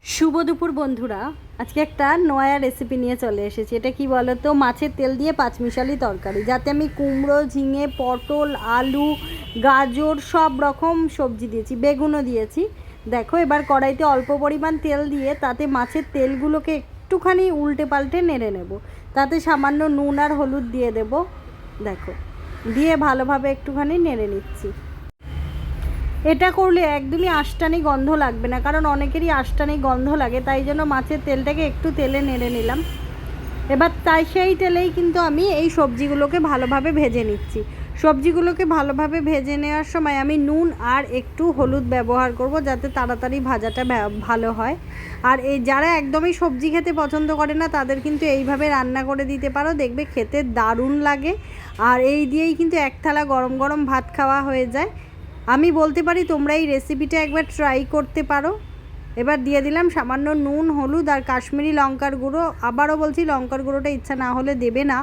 শুভ দুপুর বন্ধুরা, আজকে একটা নয়া রেসিপি নিয়ে চলে এসেছি। এটা কি বলো তো, মাছের তেল দিয়ে পাঁচমিশালি তরকারি, যাতে আমি কুমড়ো, ঝিঙে, পটল, আলু, গাজর সব রকম সবজি দিয়েছি, বেগুনও দিয়েছি। দেখো, এবার কড়াইতে অল্প পরিমাণ তেল দিয়ে তাতে মাছের তেলগুলোকে একটুখানি উল্টে পাল্টে নেড়ে নেব। তাতে সামান্য নুন আর হলুদ দিয়ে দেব। দেখো, দিয়ে ভালোভাবে একটুখানি নেড়ে নিচ্ছি। এটা করলে একদমই আষ্টানি গন্ধ লাগবে না, কারণ অনেকেরই আষ্টানি গন্ধ লাগে, তাই জন্য মাছের তেলটাকে একটু তেলে নেড়ে নিলাম। এবার সেই তেলেই কিন্তু আমি এই সবজিগুলোকে ভালোভাবে ভেজে নিচ্ছি। সবজিগুলোকে ভালোভাবে ভেজে নেওয়ার সময় আমি নুন আর একটু হলুদ ব্যবহার করব, যাতে তাড়াতাড়ি ভাজাটা ভালো হয়। আর এই যারা একদমই সবজি খেতে পছন্দ করে না, তাদের কিন্তু এইভাবে রান্না করে দিতে পারো, দেখবে খেতে দারুণ লাগে। আর এই দিয়েই কিন্তু এক থালা গরম গরম ভাত খাওয়া হয়ে যায়। আমি বলতে পারি তোমরা এই রেসিপিটা একবার ট্রাই করতে পারো। এবার দিয়ে দিলাম সামান্য নুন, হলুদ আর কাশ্মীরি লঙ্কার গুঁড়ো। আবারও বলছি, লঙ্কার গুঁড়োটা ইচ্ছা না হলে দেবে না।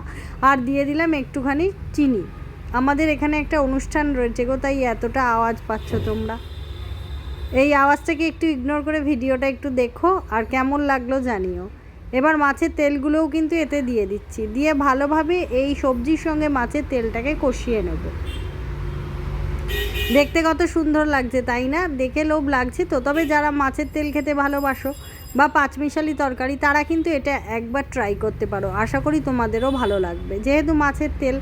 আর দিয়ে দিলাম একটুখানি চিনি। আমাদের এখানে একটা অনুষ্ঠান রয়েছে গো, তাই এতটা আওয়াজ পাচ্ছ তোমরা। এই আওয়াজটাকে একটু ইগনোর করে ভিডিওটা একটু দেখো, আর কেমন লাগলো জানিও। এবার মাছের তেলগুলোও কিন্তু এতে দিয়ে দিচ্ছি, দিয়ে ভালোভাবে এই সবজির সঙ্গে মাছের তেলটাকে কষিয়ে নেব। দেখতে কত সুন্দর লাগছে, তাই না? দেখে লোভ লাগছে তো। তবে যারা মাছের তেল খেতে ভালোবাসো বা পাঁচমিশালি তরকারি, তারা কিন্তু এটা একবার ট্রাই করতে পারো। আশা করি তোমাদেরও ভালো লাগবে। যেহেতু মাছের তেল,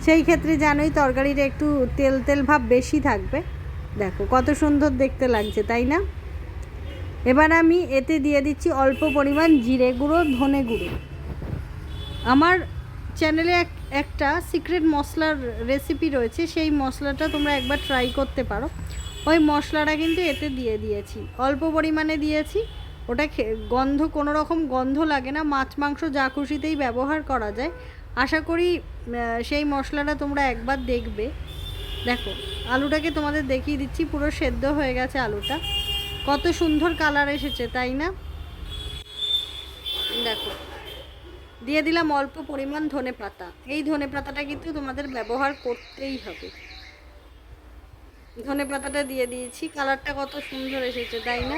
সেই ক্ষেত্রে জানোই তরকারিটা একটু তেল তেল ভাব বেশি থাকবে। দেখো কত সুন্দর দেখতে লাগছে, তাই না? এবার আমি এতে দিয়ে দিচ্ছি অল্প পরিমাণ জিরে গুঁড়ো, ধনে গুঁড়ো। আমার চ্যানেলে একটা সিক্রেট মশলার রেসিপি রয়েছে, সেই মশলাটা তোমরা একবার ট্রাই করতে পারো। ওই মশলাটা কিন্তু এতে দিয়ে দিয়েছি, অল্প পরিমাণে দিয়েছি। ওটা গন্ধ, কোনো রকম গন্ধ লাগে না, মাছ মাংস যা খুশিতেই ব্যবহার করা যায়। আশা করি সেই মশলাটা তোমরা একবার দেখবে। দেখো, আলুটাকে তোমাদের দেখিয়ে দিচ্ছি, পুরো সেদ্ধ হয়ে গেছে আলুটা। কত সুন্দর কালার এসেছে, তাই না? দেখো, দিয়ে দিলাম অল্প পরিমাণ ধনে পাতা। এই ধনে পাতাটা কিন্তু তোমাদের ব্যবহার করতেই হবে। ধনে পাতাটা দিয়ে দিয়েছি, কালারটা কত সুন্দর এসেছে, তাই না?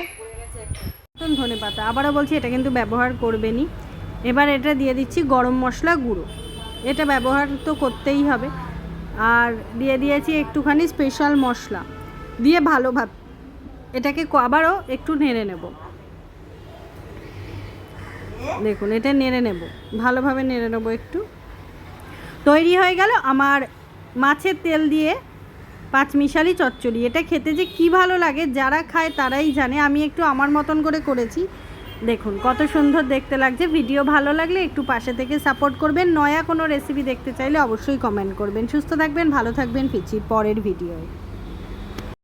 ধনে পাতা, আবারও বলছি, এটা কিন্তু ব্যবহার করবেনই। এবার এটা দিয়ে দিচ্ছি গরম মশলা গুঁড়ো, এটা ব্যবহার তো করতেই হবে। আর দিয়ে দিয়েছি একটুখানি স্পেশাল মশলা, দিয়ে ভালোভাবে এটাকে আবারও একটু নেড়ে নেব। দেখুন, এটা নেড়ে নেব, ভালোভাবে নেড়ে নেব একটু। তৈরি হয়ে গেল আমার মাছের তেল দিয়ে পাঁচমিশালি চচ্চড়ি। এটা খেতে যে কী ভালো লাগে, যারা খায় তারাই জানে। আমি একটু আমার মতন করে করেছি। দেখুন কত সুন্দর দেখতে লাগছে। ভিডিও ভালো লাগলে একটু পাশে থেকে সাপোর্ট করবেন। নয়া কোনো রেসিপি দেখতে চাইলে অবশ্যই কমেন্ট করবেন। সুস্থ থাকবেন, ভালো থাকবেন, ফিরছি পরের ভিডিওয়।